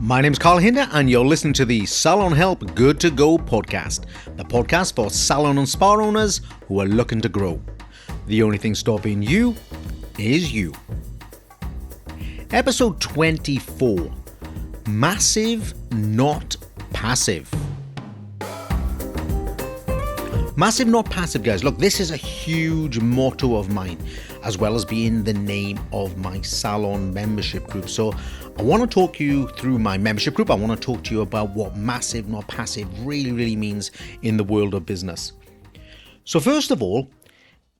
My name's Carl Hinder and you're listening to the Salon Help Good to Go podcast, the podcast for salon and spa owners who are looking to grow. The only thing stopping you is you. Episode 24, Massive, Not Passive. Massive, not passive, guys. Look, this is a huge motto of mine, as well as being the name of my Salon membership group. So I want to talk you through my membership group. I want to talk to you about what massive, not passive really means in the world of business. So first of all,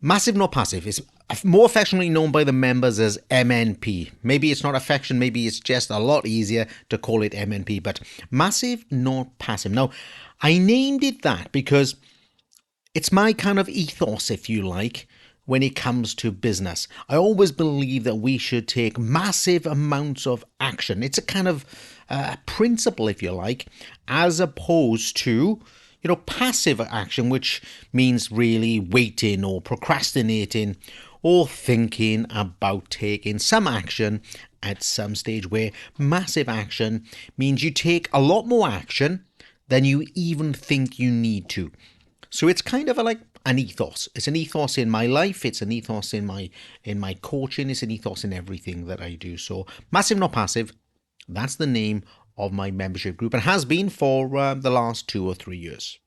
massive, not passive is more affectionately known by the members as MNP. Maybe it's not affection, maybe it's just a lot easier to call it MNP, but massive, not passive. Now, I named it that because it's my kind of ethos, if you like, when it comes to business. I always believe that we should take massive amounts of action. It's a kind of principle, if you like, as opposed to, passive action, which means really waiting or procrastinating or thinking about taking some action at some stage, where massive action means you take a lot more action than you even think you need to. So it's kind of like an ethos. It's an ethos in my life. It's an ethos in my coaching. It's an ethos in everything that I do. So massive, not passive. That's the name of my membership group and has been for the last 2 or 3 years.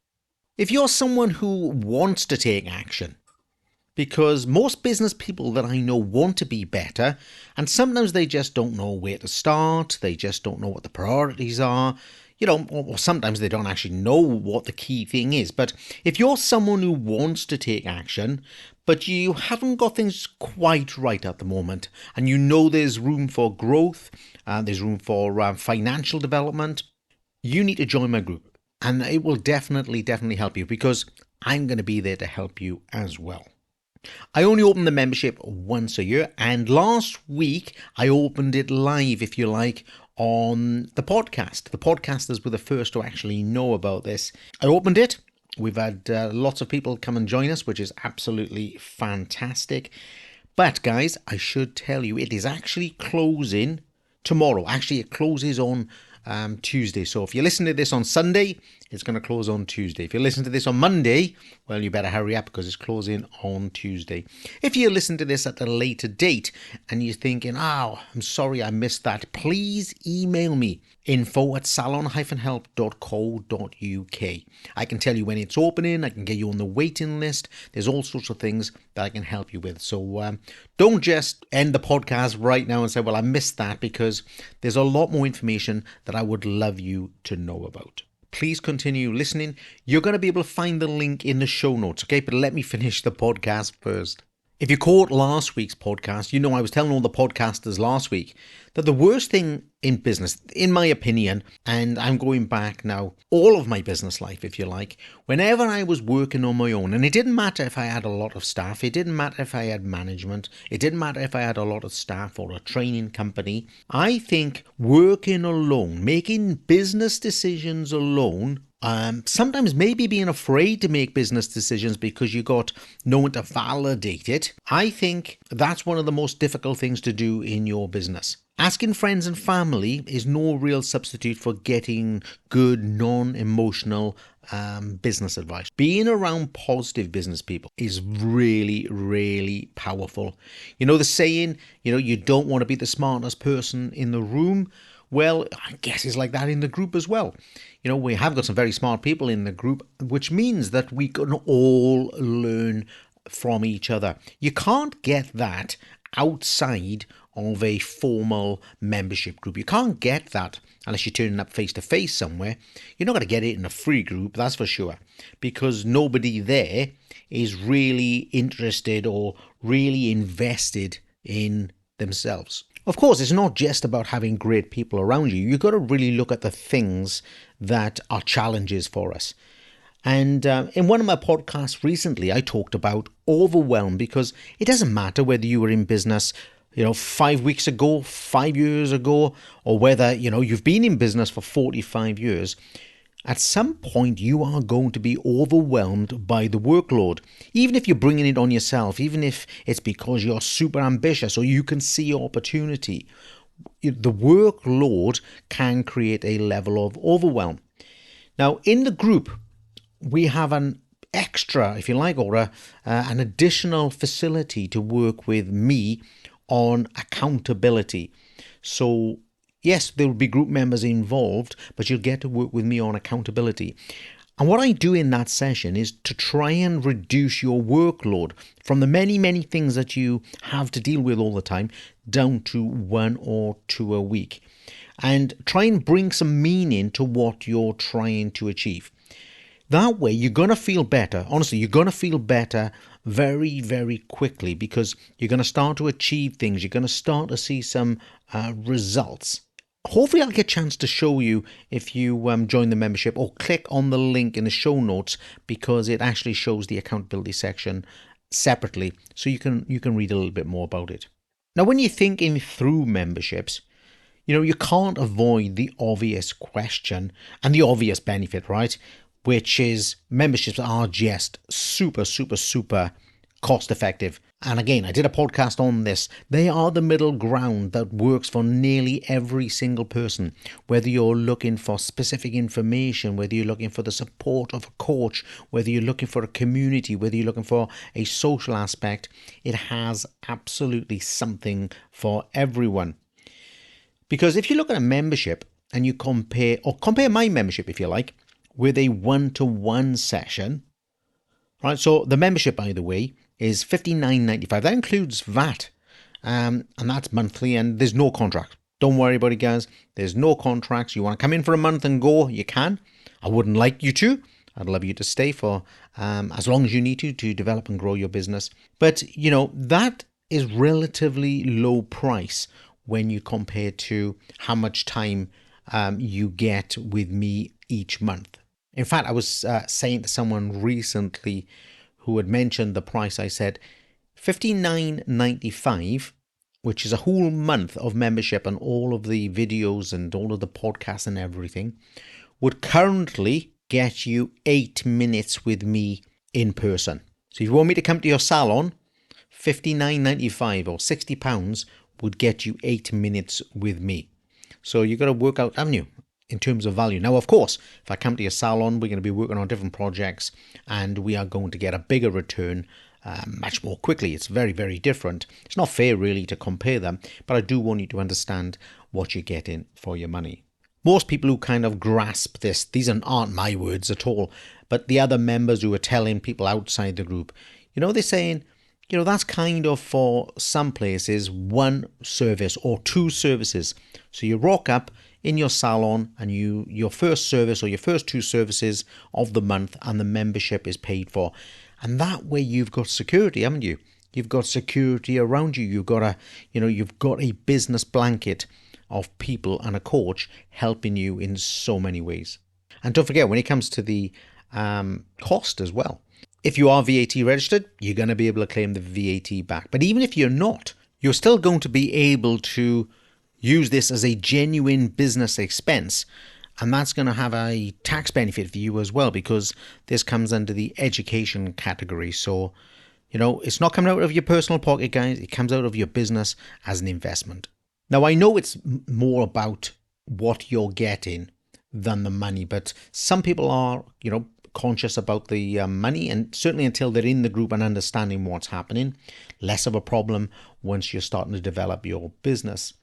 If you're someone who wants to take action, because most business people that I know want to be better, and sometimes they just don't know where to start. They just don't know what the priorities are. Or sometimes they don't actually know what the key thing is. But if you're someone who wants to take action, but you haven't got things quite right at the moment, and you know there's room for growth, there's room for financial development, you need to join my group. And it will definitely help you, because I'm going to be there to help you as well. I only open the membership once a year, and last week I opened it live, if you like, on the podcast. The podcasters were the first to actually know about this. I opened it. We've had lots of people come and join us, which is absolutely fantastic. But guys, I should tell you, it is actually closing tomorrow. Actually, it closes on Tuesday. So if you listen to this on Sunday, it's going to close on Tuesday. If you listen to this on Monday, well, you better hurry up, because it's closing on Tuesday. If you listen to this at a later date and you're thinking, I'm sorry I missed that, please email me, info@salon-help.co.uk. I can tell you when it's opening. I can get you on the waiting list. There's all sorts of things that I can help you with. So don't just end the podcast right now and say, well, I missed that, because there's a lot more information that I would love you to know about. Please continue listening. You're going to be able to find the link in the show notes, okay? But let me finish the podcast first. If you caught last week's podcast, I was telling all the podcasters last week that the worst thing in business, in my opinion, and I'm going back now, all of my business life, if you like, whenever I was working on my own, and it didn't matter if I had a lot of staff, it didn't matter if I had management, it didn't matter if I had a lot of staff or a training company, I think working alone, making business decisions alone, sometimes maybe being afraid to make business decisions because you got no one to validate it. I think that's one of the most difficult things to do in your business. Asking friends and family is no real substitute for getting good, non-emotional business advice. Being around positive business people is really powerful. The saying, you don't want to be the smartest person in the room. Well, I guess it's like that in the group as well. We have got some very smart people in the group, which means that we can all learn from each other. You can't get that outside of a formal membership group. You can't get that unless you're turning up face-to-face somewhere. You're not going to get it in a free group, that's for sure, because nobody there is really interested or really invested in themselves. Of course, it's not just about having great people around you. You've got to really look at the things that are challenges for us. And in one of my podcasts recently, I talked about overwhelm, because it doesn't matter whether you were in business 5 weeks ago, 5 years ago, or whether, you've been in business for 45 years. At some point, you are going to be overwhelmed by the workload, even if you're bringing it on yourself, even if it's because you're super ambitious or you can see opportunity. the workload can create a level of overwhelm. Now, in the group, we have an extra, if you like, or an additional facility to work with me on accountability. So, yes, there will be group members involved, but you'll get to work with me on accountability. And what I do in that session is to try and reduce your workload from the many, many things that you have to deal with all the time down to 1 or 2 a week. And try and bring some meaning to what you're trying to achieve. That way, you're going to feel better. Honestly, you're going to feel better very, very quickly because you're going to start to achieve things. You're going to start to see some results. Hopefully, I'll get a chance to show you if you join the membership or click on the link in the show notes because it actually shows the accountability section separately so you can read a little bit more about it. Now, when you're thinking through memberships, you can't avoid the obvious question and the obvious benefit, right? Which is memberships are just super, super, super cost effective. And again, I did a podcast on this. They are the middle ground that works for nearly every single person. Whether you're looking for specific information, whether you're looking for the support of a coach, whether you're looking for a community, whether you're looking for a social aspect, it has absolutely something for everyone. Because if you look at a membership and you compare my membership, if you like, with a one-to-one session, right? So the membership, by the way, is $59.95. That includes VAT, and that's monthly, and there's no contract. Don't worry about it, guys. There's no contracts. You want to come in for a month and go, you can. I wouldn't like you to. I'd love you to stay for as long as you need to develop and grow your business. But, that is relatively low price when you compare to how much time you get with me each month. In fact, I was saying to someone recently who had mentioned the price, I said $59.95, which is a whole month of membership and all of the videos and all of the podcasts and everything, would currently get you 8 minutes with me in person. So if you want me to come to your salon, $59.95 or £60 would get you 8 minutes with me. So you've got to work out, haven't you, in terms of value. Now, of course, if I come to your salon, we're going to be working on different projects and we are going to get a bigger return much more quickly. It's very, very different. It's not fair really to compare them, but I do want you to understand what you're getting for your money. Most people who kind of grasp this, these aren't my words at all, but the other members who are telling people outside the group, they're saying, that's kind of for some places one service or two services. So you rock up in your salon and your first service or your first two services of the month and the membership is paid for. And that way you've got security, haven't you? You've got security around you. You've got a business blanket of people and a coach helping you in so many ways. And don't forget, when it comes to the cost as well, if you are VAT registered, you're going to be able to claim the VAT back. But even if you're not, you're still going to be able to use this as a genuine business expense. And that's going to have a tax benefit for you as well, because this comes under the education category. So, it's not coming out of your personal pocket, guys. It comes out of your business as an investment. Now, I know it's more about what you're getting than the money, but some people are, conscious about the money, and certainly until they're in the group and understanding what's happening, less of a problem once you're starting to develop your business.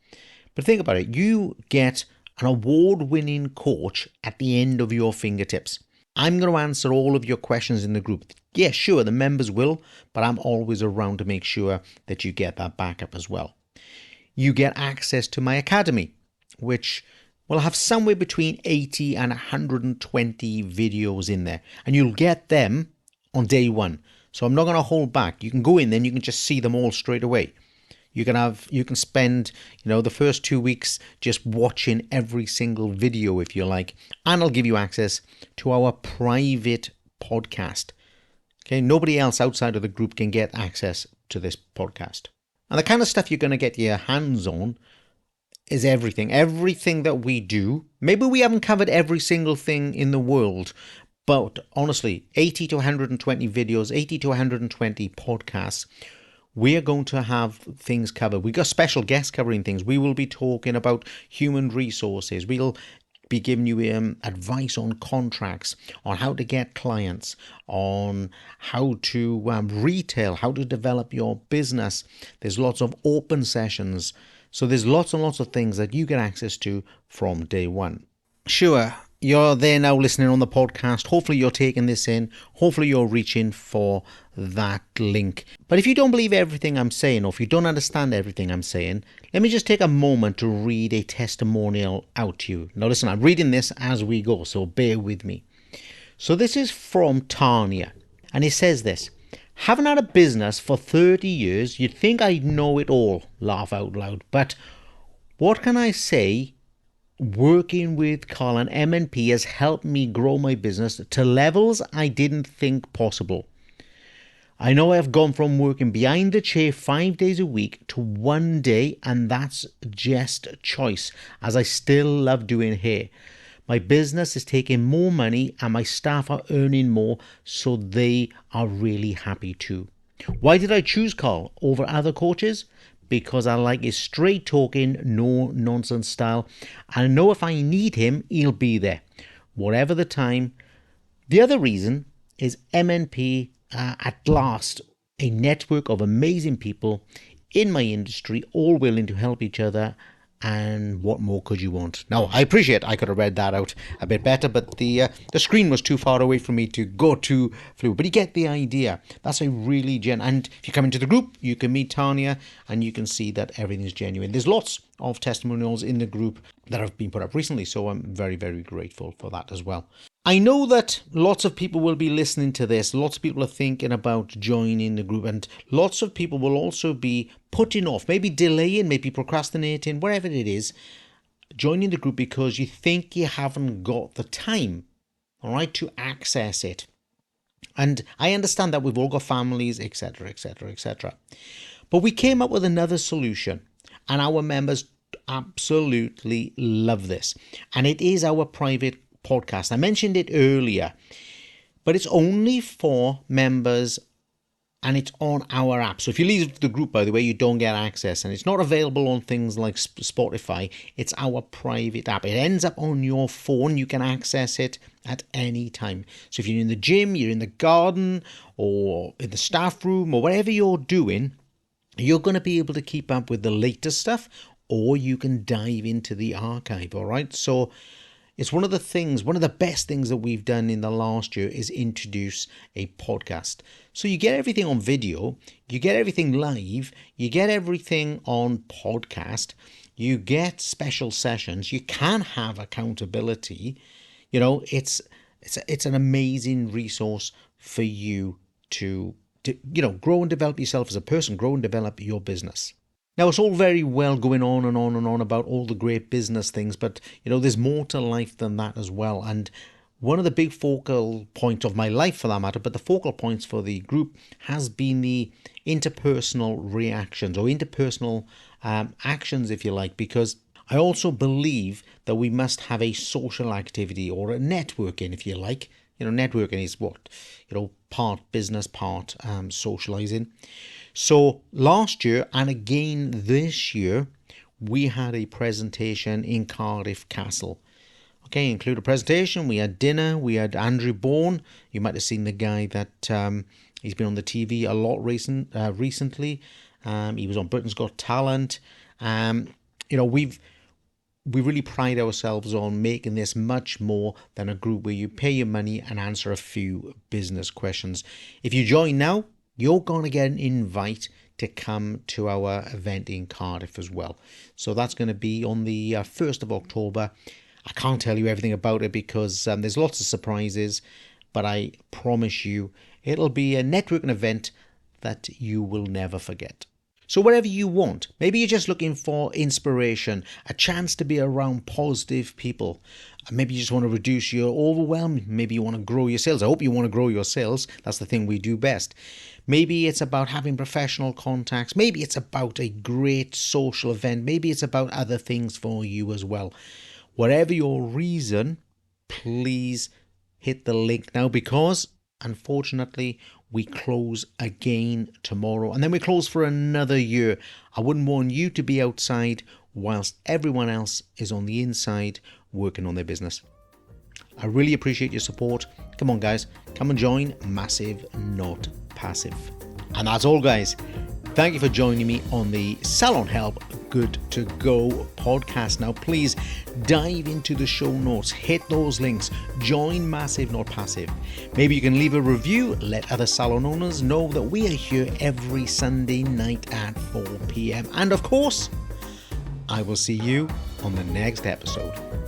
But think about it. You get an award-winning coach at the end of your fingertips. I'm going to answer all of your questions in the group. Yeah, sure, the members will, but I'm always around to make sure that you get that backup as well. You get access to my academy, which will have somewhere between 80 and 120 videos in there. And you'll get them on day one. So I'm not going to hold back. You can go in there and you can just see them all straight away. You can spend, the first 2 weeks just watching every single video if you like. And I'll give you access to our private podcast. Okay, nobody else outside of the group can get access to this podcast. And the kind of stuff you're going to get your hands on is everything that we do. Maybe we haven't covered every single thing in the world, but honestly, 80 to 120 videos, 80 to 120 podcasts we're going to have things covered. We've got special guests covering things. We will be talking about human resources. We'll be giving you advice on contracts, on how to get clients, on how to retail, how to develop your business. There's lots of open sessions. So there's lots and lots of things that you get access to from day one. Sure, you're there now listening on the podcast. Hopefully you're taking this in. Hopefully you're reaching for that link. But if you don't believe everything I'm saying, or if you don't understand everything I'm saying, let me just take a moment to read a testimonial out to you. Now listen, I'm reading this as we go, so bear with me. So this is from Tanya, and it says this: having had a business for 30 years, you'd think I'd know it all, laugh out loud. But what can I say? Working with Carl and MNP has helped me grow my business to levels I didn't think possible. I know I have gone from working behind the chair 5 days a week to 1 day, and that's just choice, as I still love doing hair. My business is taking more money and my staff are earning more, so they are really happy too. Why did I choose Carl over other coaches? Because I like his straight talking, no nonsense style. I know if I need him, he'll be there, whatever the time. The other reason is MNP, at last, a network of amazing people in my industry, all willing to help each other. And what more could you want? Now, I appreciate I could have read that out a bit better, but the screen was too far away from me to go too fluid. But you get the idea. That's a really and if you come into the group, you can meet Tanya and you can see that everything is genuine. There's lots of testimonials in the group that have been put up recently, so I'm very, very grateful for that as well. I know that lots of people will be listening to this. Lots of people are thinking about joining the group, and lots of people will also be putting off, maybe delaying, maybe procrastinating, whatever it is, joining the group because you think you haven't got the time, all right, to access it. And I understand that we've all got families, etc., etc., etc. But we came up with another solution, and our members absolutely love this. And it is our private podcast. I mentioned it earlier, but it's only for members and it's on our app. So if you leave the group, by the way, you don't get access, and it's not available on things like Spotify. It's our private app. It ends up on your phone. You can access it at any time. So if you're in the gym, you're in the garden, or in the staff room, or whatever you're doing, you're going to be able to keep up with the latest stuff, or you can dive into the archive. All right. So it's one of the best things that we've done in the last year is introduce a podcast. So you get everything on video, you get everything live, you get everything on podcast, you get special sessions, you can have accountability. You know, it's an amazing resource for you to grow and develop yourself as a person, grow and develop your business. Now, it's all very well going on and on and on about all the great business things, but, there's more to life than that as well. And one of the big focal points of my life, for that matter, but the focal points for the group has been the interpersonal reactions, or interpersonal actions, if you like, because I also believe that we must have a social activity, or a networking, if you like. Networking is what? Part business, part socializing. So last year, and again this year, we had a presentation in Cardiff Castle. Okay, include a presentation. We had dinner. We had Andrew Bourne. You might have seen the guy that he's been on the TV a lot recently. He was on Britain's Got Talent. We really pride ourselves on making this much more than a group where you pay your money and answer a few business questions. If you join now, you're going to get an invite to come to our event in Cardiff as well. So that's going to be on the 1st of October. I can't tell you everything about it because there's lots of surprises, but I promise you it'll be a networking event that you will never forget. So whatever you want, maybe you're just looking for inspiration, a chance to be around positive people. Maybe you just want to reduce your overwhelm. Maybe you want to grow your sales. I hope you want to grow your sales. That's the thing we do best. Maybe it's about having professional contacts. Maybe it's about a great social event. Maybe it's about other things for you as well. Whatever your reason, please hit the link now, because unfortunately we close again tomorrow, and then we close for another year. I wouldn't want you to be outside whilst everyone else is on the inside working on their business. I really appreciate your support. Come on, guys, come and join Massive Not Passive. And that's all, guys. Thank you for joining me on the Salon Help Good to Go podcast. Now, please dive into the show notes, hit those links, join Massive Not Passive. Maybe you can leave a review, let other salon owners know that we are here every Sunday night at 4 p.m. And of course, I will see you on the next episode.